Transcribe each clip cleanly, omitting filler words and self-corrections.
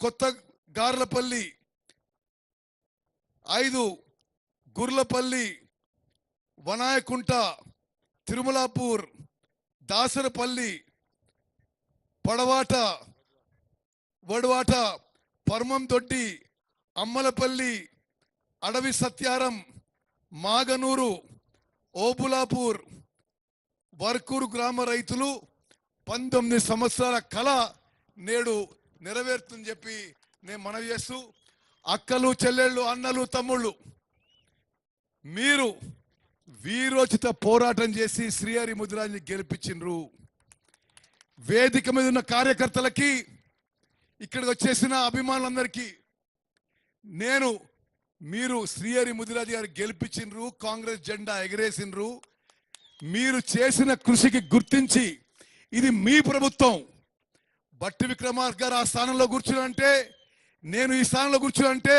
కొత్త గార్లపల్లి, 5 గుర్లపల్లి, వనాయకుంట, తిరుమలాపూర్, దాసరపల్లి, పడవాట, వడవాట, పర్మందొడ్డి, అమ్మలపల్లి, అడవి సత్యారం, మాగనూరు, ఓబులాపూర్, వర్కూరు గ్రామ రైతులు 19 సంవత్సరాల కళ నేడు నెరవేరుతుందని చెప్పి నేను మనవి చేస్తూ, అక్కలు, చెల్లెళ్ళు, అన్నలు, తమ్ముళ్ళు, మీరు వీరోచిత పోరాటం చేసి శ్రీహరి ముదిరాజుని గెలిపించిండ్రు. వేదిక మీద ఉన్న కార్యకర్తలకి, ఇక్కడికి వచ్చేసిన అభిమానులందరికీ మీరు శ్రీహరి ముదిరాజు గారు గెలిపించిండ్రు, కాంగ్రెస్ జెండా ఎగరేసిండ్రు. మీరు చేసిన కృషికి గుర్తించి ఇది మీ ప్రభుత్వం, బట్టి విక్రమార్క గారు ఆ స్థానంలో కూర్చునంటే, నేను ఈ స్థానంలో కూర్చునంటే,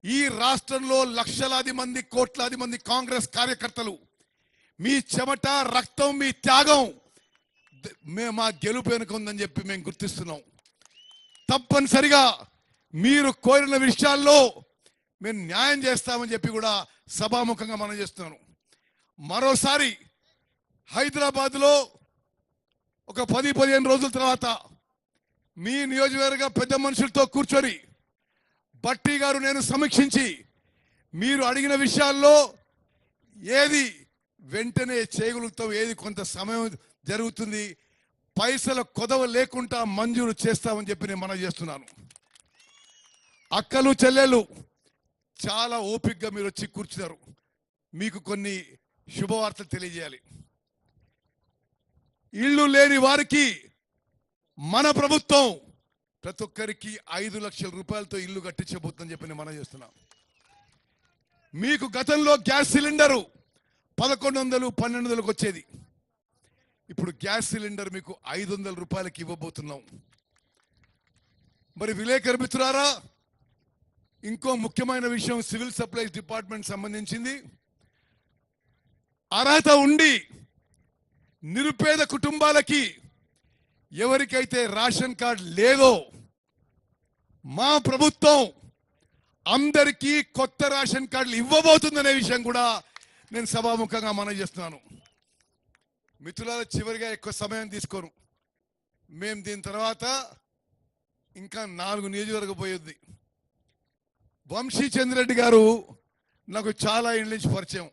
ఈ రాష్ట్రంలో లక్షలాది మంది, కోట్లాది మంది కాంగ్రెస్ కార్యకర్తలు మీ చెమట, రక్తం, మీ త్యాగం మా గెలుపు వెనుక ఉందని చెప్పి మేము గుర్తిస్తున్నాం. తప్పనిసరిగా మీరు కోరిన విషయాల్లో మేము న్యాయం చేస్తామని చెప్పి కూడా సభాముఖంగా మనం చేస్తున్నాను. మరోసారి హైదరాబాద్లో ఒక 10-15 రోజుల తర్వాత మీ నియోజకవర్గ పెద్ద మనుషులతో కూర్చొని బట్టి గారు నేను సమీక్షించి మీరు అడిగిన విషయాల్లో ఏది వెంటనే చేయగలుగుతాం, ఏది కొంత సమయం జరుగుతుంది, పైసల కొదవ లేకుండా మంజూరు చేస్తామని చెప్పి నేను మనం చేస్తున్నాను. అక్కలు, చెల్లెళ్ళు చాలా ఓపికగా మీరు వచ్చి కూర్చున్నారు. మీకు కొన్ని శుభవార్తలు తెలియజేయాలి. ఇల్లు లేని వారికి మన ప్రభుత్వం ప్రతి ఒక్కరికి 5 లక్షల రూపాయలతో ఇల్లు కట్టించబోతుందని చెప్పి నేను మనం చేస్తున్నాం. మీకు గతంలో గ్యాస్ సిలిండరు 1100-1200కు వచ్చేది. ఇప్పుడు గ్యాస్ సిలిండర్ మీకు 500 రూపాయలకి ఇవ్వబోతున్నాం. మరి విలేకరు మిత్రులారా, ఇంకో ముఖ్యమైన విషయం సివిల్ సప్లైస్ డిపార్ట్మెంట్ సంబంధించింది. అర్హత ఉండి నిరుపేద కుటుంబాలకి ఎవరికైతే రేషన్ కార్డు లేదో మా ప్రభుత్వం అందరికీ కొత్త రేషన్ కార్డులు ఇవ్వబోతుందనే విషయం కూడా నేను సభాముఖంగా మనవి చేస్తున్నాను. మిత్రులారా, చివరిగా ఎక్కువ సమయం తీసుకోను. మేము దీని తర్వాత ఇంకా 4 నియోజకవర్గం పోయింది. వంశీ చంద్రెడ్డి గారు నాకు చాలా ఏళ్ళ నుంచి పరిచయం.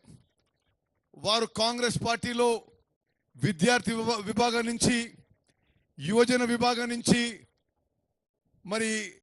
వారు కాంగ్రెస్ పార్టీలో విద్యార్థి విభాగం నుంచి, యువజన విభాగం నుంచి, మరి